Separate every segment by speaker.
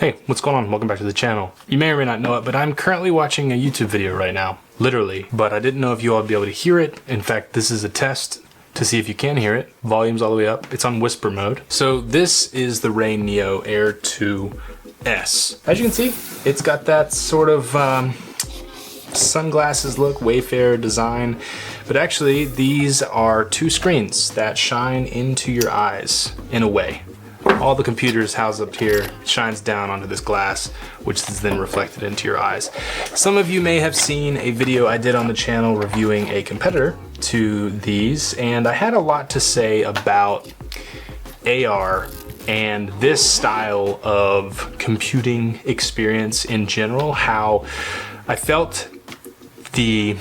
Speaker 1: Hey, what's going on? Welcome back to the channel. You may or may not know it, but I'm currently watching a YouTube video right now. Literally. But I didn't know if you all would be able to hear it. In fact, this is a test to see if you can hear it. Volume's all the way up. It's on whisper mode. So this is the RayNeo Air 2S. As you can see, it's got that sort of sunglasses look, Wayfarer design. But actually, these are two screens that shine into your eyes in a way. All the computers housed up here shines down onto this glass, which is then reflected into your eyes. Some of you may have seen a video I did on the channel reviewing a competitor to these, and I had a lot to say about AR and this style of computing experience in general, how I felt the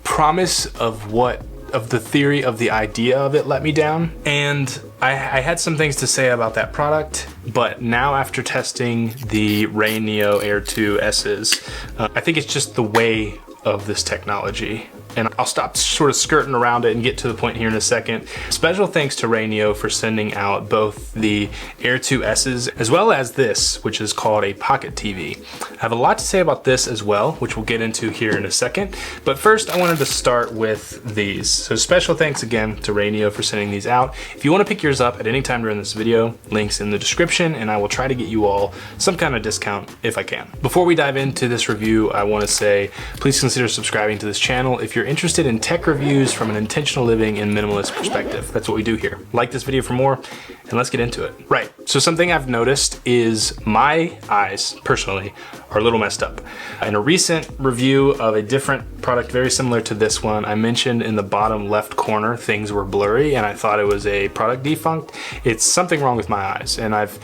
Speaker 1: promise of the theory of the idea of it let me down. And I had some things to say about that product, but now after testing the RayNeo Air 2S's, I think it's just the way of this technology. And I'll stop sort of skirting around it and get to the point here in a second. Special thanks to RayNeo for sending out both the Air 2S's as well as this, which is called a Pocket TV. I have a lot to say about this as well, which we'll get into here in a second. But first, I wanted to start with these. So special thanks again to RayNeo for sending these out. If you want to pick yours up at any time during this video, links in the description, and I will try to get you all some kind of discount if I can. Before we dive into this review, I want to say, please consider subscribing to this channel if you're interested in tech reviews from an intentional living and minimalist perspective. That's what we do here. Like this video for more, and let's get into it. Right, so something I've noticed is my eyes, personally, are a little messed up. In a recent review of a different product very similar to this one, I mentioned in the bottom left corner things were blurry, and I thought it was a product defunct. It's something wrong with my eyes, and I've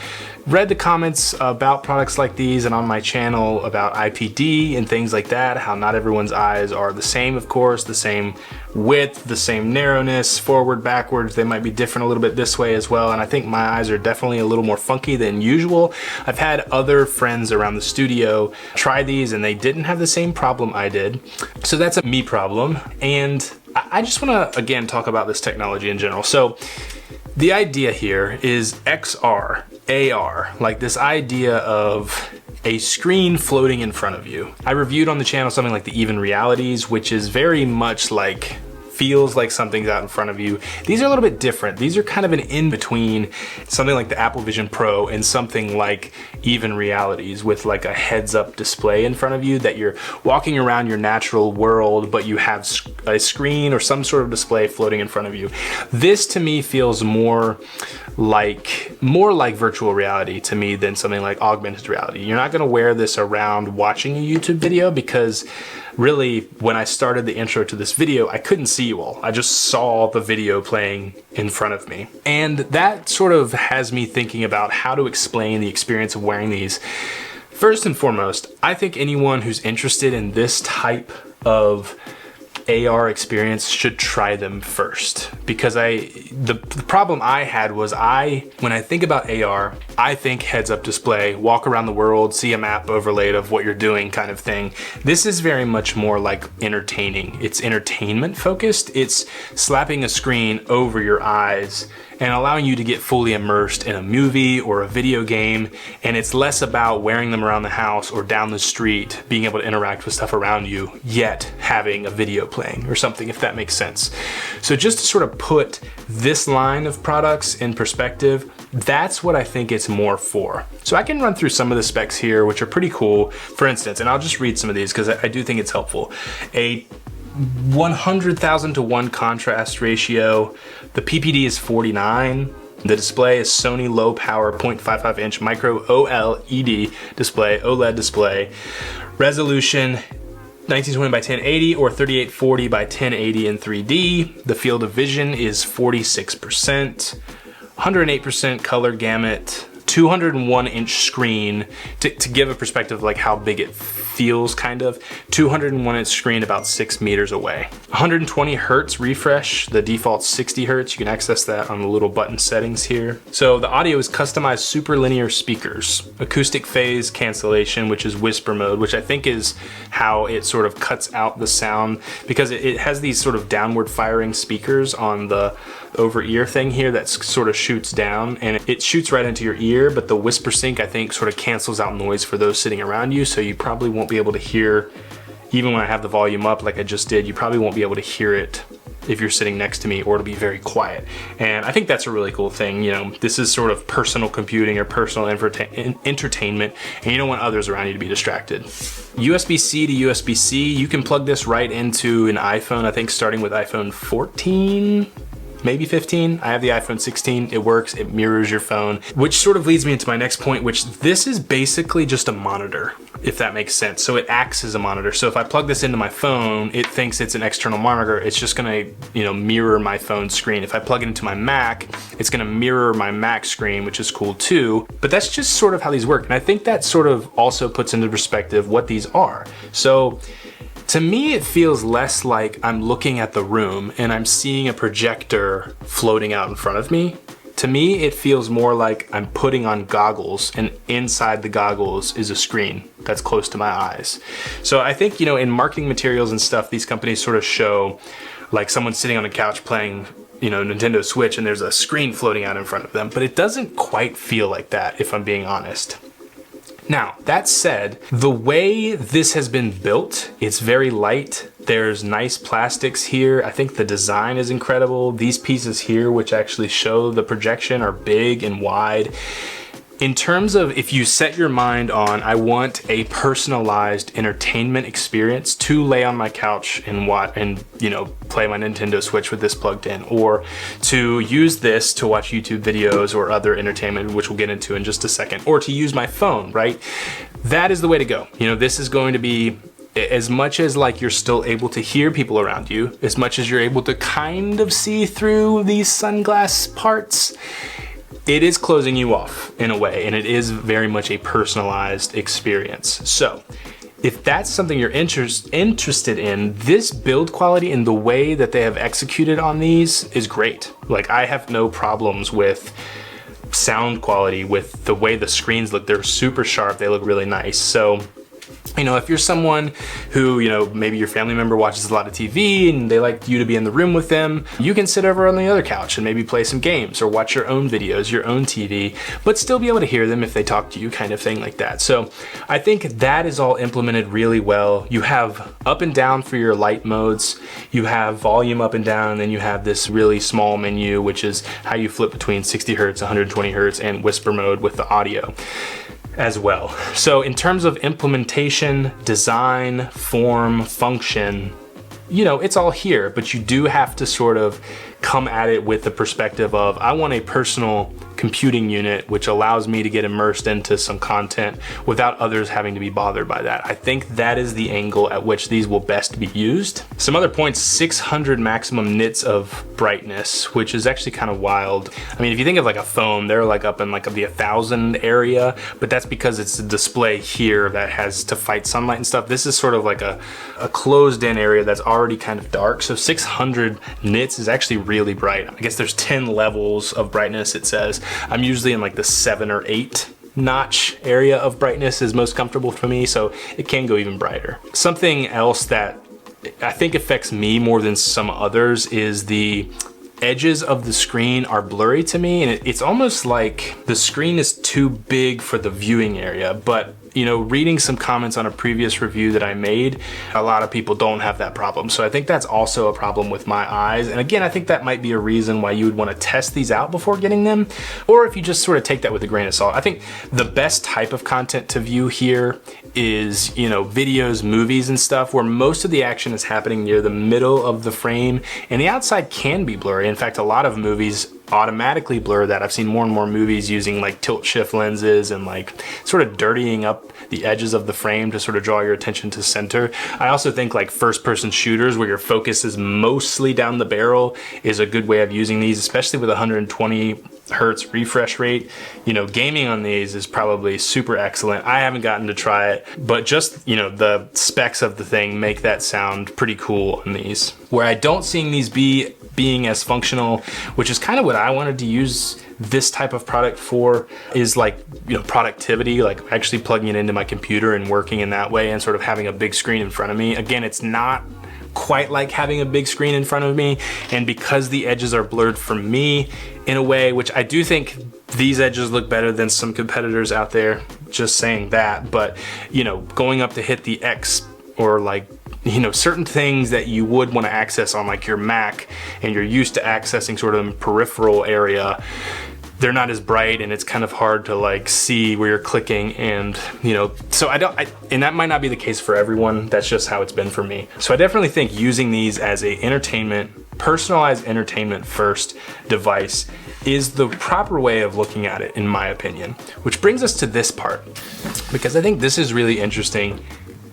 Speaker 1: read the comments about products like these and on my channel about IPD and things like that, how not everyone's eyes are the same, of course, the same width, the same narrowness, forward, backwards, they might be different a little bit this way as well, and I think my eyes are definitely a little more funky than usual. I've had other friends around the studio try these and they didn't have the same problem I did, so that's a me problem, and I just want to again talk about this technology in general. So the idea here is XR, AR, like this idea of a screen floating in front of you. I reviewed on the channel something like the Even Realities, which is very much like, feels like something's out in front of you. These are a little bit different. These are kind of an in-between something like the Apple Vision Pro and something like Even Realities, with like a heads-up display in front of you that you're walking around your natural world, but you have a screen or some sort of display floating in front of you. This to me feels more like virtual reality to me than something like augmented reality. You're not gonna wear this around watching a YouTube video, because really, when I started the intro to this video, I couldn't see you all. I just saw the video playing in front of me. And that sort of has me thinking about how to explain the experience of wearing these. First and foremost, I think anyone who's interested in this type of AR experience should try them first, because the problem I had was when I think about AR, I think heads-up display, walk around the world, see a map overlaid of what you're doing kind of thing. This is very much more like entertaining. It's entertainment focused. It's slapping a screen over your eyes and allowing you to get fully immersed in a movie or a video game, and it's less about wearing them around the house or down the street, being able to interact with stuff around you, yet having a video playing or something, if that makes sense. So just to sort of put this line of products in perspective, that's what I think it's more for. So I can run through some of the specs here, which are pretty cool. For instance, and I'll just read some of these because I do think it's helpful. A 100,000 to 1 contrast ratio. The PPD is 49. The display is Sony low power 0.55 inch micro OLED display. Resolution 1920 by 1080 or 3840 by 1080 in 3D. The field of vision is 46%. 108% color gamut. 201 inch screen, to give a perspective like how big it feels, kind of. 201 inch screen about 6 meters away. 120 hertz refresh, the default 60 hertz. You can access that on the little button settings here. So the audio is customized super linear speakers. Acoustic phase cancellation, which is whisper mode, which I think is how it sort of cuts out the sound, because it has these sort of downward firing speakers on the over ear thing here that sort of shoots down, and it shoots right into your ear hear, but the whisper sync I think sort of cancels out noise for those sitting around you, so you probably won't be able to hear, even when I have the volume up like I just did, you probably won't be able to hear it if you're sitting next to me, or it'll be very quiet. And I think that's a really cool thing. You know, this is sort of personal computing or personal entertainment, and you don't want others around you to be distracted. USB-C to USB-C, you can plug this right into an iPhone, I think starting with iPhone 14, maybe 15. I have the iPhone 16, it works, it mirrors your phone, which sort of leads me into my next point, which this is basically just a monitor, if that makes sense. So it acts as a monitor. So if I plug this into my phone, it thinks it's an external monitor. It's just gonna, you know, mirror my phone screen. If I plug it into my Mac, it's gonna mirror my Mac screen, which is cool too. But that's just sort of how these work. And I think that sort of also puts into perspective what these are. So to me, it feels less like I'm looking at the room and I'm seeing a projector floating out in front of me. To me, it feels more like I'm putting on goggles, and inside the goggles is a screen that's close to my eyes. So I think, you know, in marketing materials and stuff, these companies sort of show like someone sitting on a couch playing, you know, Nintendo Switch, and there's a screen floating out in front of them, but it doesn't quite feel like that, if I'm being honest. Now, that said, the way this has been built, it's very light. There's nice plastics here. I think the design is incredible. These pieces here, which actually show the projection, are big and wide. In terms of if you set your mind on, I want a personalized entertainment experience to lay on my couch and watch and, you know, play my Nintendo Switch with this plugged in, or to use this to watch YouTube videos or other entertainment, which we'll get into in just a second, or to use my phone, right? That is the way to go. You know, this is going to be, as much as like you're still able to hear people around you, as much as you're able to kind of see through these sunglass parts, it is closing you off in a way, and it is very much a personalized experience. So if that's something you're interested in, this build quality and the way that they have executed on these is great. Like, I have no problems with sound quality, with the way the screens look. They're super sharp, they look really nice. So, you know, if you're someone who, you know, maybe your family member watches a lot of TV and they like you to be in the room with them, you can sit over on the other couch and maybe play some games or watch your own videos, your own TV, but still be able to hear them if they talk to you, kind of thing like that. So I think that is all implemented really well. You have up and down for your light modes, you have volume up and down, and then you have this really small menu, which is how you flip between 60 hertz, 120 hertz, and whisper mode with the audio as well. So in terms of implementation, design, form, function, you know, it's all here, but you do have to sort of come at it with the perspective of, I want a personal computing unit which allows me to get immersed into some content without others having to be bothered by that. I think that is the angle at which these will best be used. Some other points: 600 maximum nits of brightness, which is actually kind of wild. I mean, if you think of like a phone, they're like up in like the 1,000 area, but that's because it's a display here that has to fight sunlight and stuff. This is sort of like a closed in area that's already kind of dark. So 600 nits is actually really bright. I guess there's 10 levels of brightness, it says. I'm usually in like the 7 or 8 notch area of brightness is most comfortable for me, so it can go even brighter. Something else that I think affects me more than some others is the edges of the screen are blurry to me, and it's almost like the screen is too big for the viewing area. But you know, reading some comments on a previous review that I made, a lot of people don't have that problem. So I think that's also a problem with my eyes. And again, I think that might be a reason why you would want to test these out before getting them, or if you just sort of take that with a grain of salt. I think the best type of content to view here is, you know, videos, movies and stuff, where most of the action is happening near the middle of the frame, and the outside can be blurry. In fact, a lot of movies automatically blur that. I've seen more and more movies using like tilt shift lenses and like sort of dirtying up the edges of the frame to sort of draw your attention to center. I also think like first person shooters where your focus is mostly down the barrel is a good way of using these, especially with 120 hertz refresh rate. You know, gaming on these is probably super excellent. I haven't gotten to try it, but just, you know, the specs of the thing make that sound pretty cool on these. Where I don't see these being as functional, which is kind of what I wanted to use this type of product for, is like, you know, productivity, like actually plugging it into my computer and working in that way and sort of having a big screen in front of me. Again, it's not quite like having a big screen in front of me, and because the edges are blurred for me in a way, which I do think These edges look better than some competitors out there, just saying that. But, you know, going up to hit the X or like, you know, certain things that you would want to access on like your Mac and you're used to accessing sort of peripheral area, they're not as bright and it's kind of hard to like see where you're clicking, and you know, so and that might not be the case for everyone. That's just how it's been for me. So I definitely think using these as a personalized entertainment first device is the proper way of looking at it, in my opinion. Which brings us to this part, because I think this is really interesting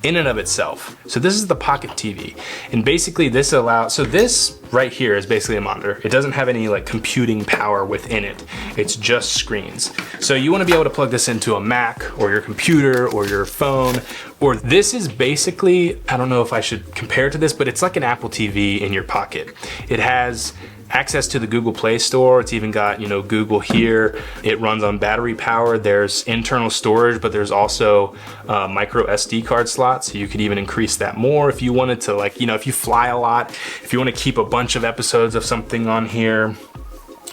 Speaker 1: in and of itself. So this is the Pocket TV, and basically this allows, so this right here is basically a monitor. It doesn't have any like computing power within it. It's just screens. So you want to be able to plug this into a Mac or your computer or your phone, or this is basically, I don't know if I should compare it to this, but it's like an Apple TV in your pocket. It has access to the Google Play Store. It's even got, you know, Google here. It runs on battery power. There's internal storage, but there's also micro SD card slots. So you could even increase that more if you wanted to, like, you know, if you fly a lot, if you want to keep a bunch of episodes of something on here,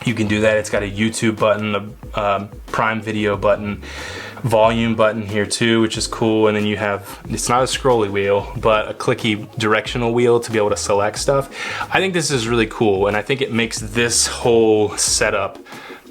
Speaker 1: you can do that. It's got a YouTube button, a Prime Video button, volume button here too, which is cool. And then you have, it's not a scrolly wheel, but a clicky directional wheel to be able to select stuff. I think this is really cool, and I think it makes this whole setup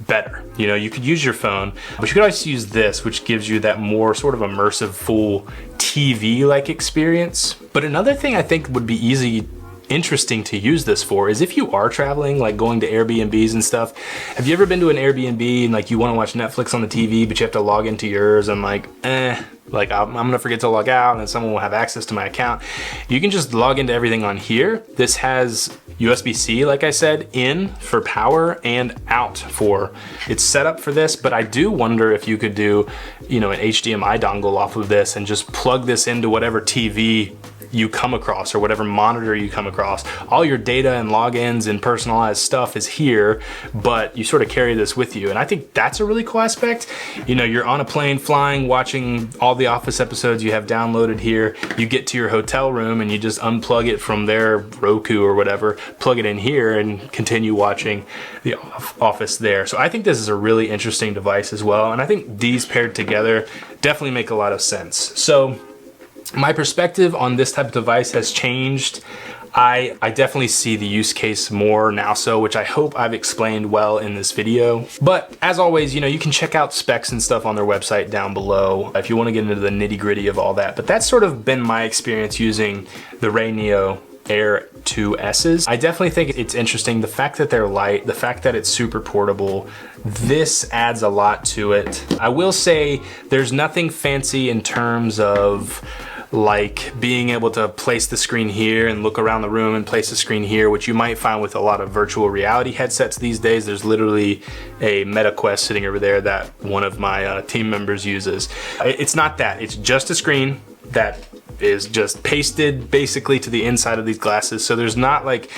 Speaker 1: better. You know, you could use your phone, but you could also use this, which gives you that more sort of immersive full TV-like experience. But another thing I think would be interesting to use this for is if you are traveling, like going to Airbnbs and stuff. Have you ever been to an Airbnb and like you want to watch Netflix on the TV, but you have to log into yours and like, I'm gonna forget to log out and someone will have access to my account. You can just log into everything on here. This has USB-C, like I said, in for power and out for, it's set up for this, but I do wonder if you could do, you know, an HDMI dongle off of this and just plug this into whatever TV you come across or whatever monitor you come across. All your data and logins and personalized stuff is here, but you sort of carry this with you. And I think that's a really cool aspect. You know, you're on a plane flying, watching all the Office episodes you have downloaded here. You get to your hotel room and you just unplug it from their Roku or whatever, plug it in here and continue watching the Office there. So I think this is a really interesting device as well. And I think these paired together definitely make a lot of sense. So my perspective on this type of device has changed. I definitely see the use case more now so, which I hope I've explained well in this video. But as always, you know, you can check out specs and stuff on their website down below if you want to get into the nitty-gritty of all that. But that's sort of been my experience using the RayNeo Air 2S's. I definitely think it's interesting. The fact that they're light, the fact that it's super portable, this adds a lot to it. I will say there's nothing fancy in terms of like being able to place the screen here and look around the room and place the screen here, which you might find with a lot of virtual reality headsets these days. There's literally a MetaQuest sitting over there that one of my team members uses. It's not that, it's just a screen that is just pasted basically to the inside of these glasses. So there's not like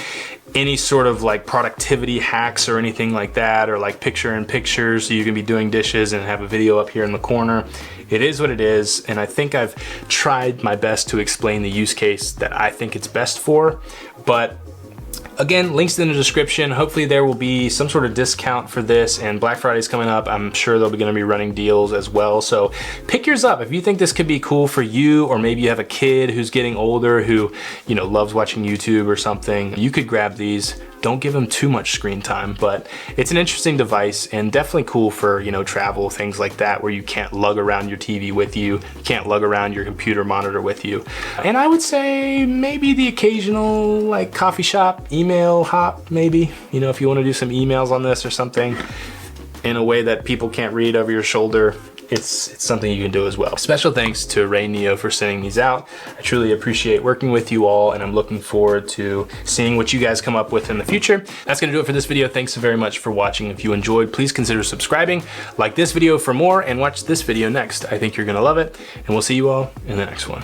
Speaker 1: any sort of like productivity hacks or anything like that, or like picture in picture so you can be doing dishes and have a video up here in the corner. It is what it is, and I think I've tried my best to explain the use case that I think it's best for. But again, links in the description. Hopefully there will be some sort of discount for this, and Black Friday's coming up. I'm sure they'll be gonna be running deals as well. So pick yours up if you think this could be cool for you, or maybe you have a kid who's getting older who, you know, loves watching YouTube or something. You could grab these. Don't give them too much screen time, but it's an interesting device and definitely cool for, you know, travel, things like that, where you can't lug around your TV with you, you can't lug around your computer monitor with you. And I would say maybe the occasional like coffee shop, email hop, maybe, you know, if you want to do some emails on this or something in a way that people can't read over your shoulder, it's something you can do as well. Special thanks to RayNeo for sending these out. I truly appreciate working with you all, and I'm looking forward to seeing what you guys come up with in the future. That's gonna do it for this video. Thanks very much for watching. If you enjoyed, please consider subscribing, like this video for more, and watch this video next. I think you're gonna love it, and we'll see you all in the next one.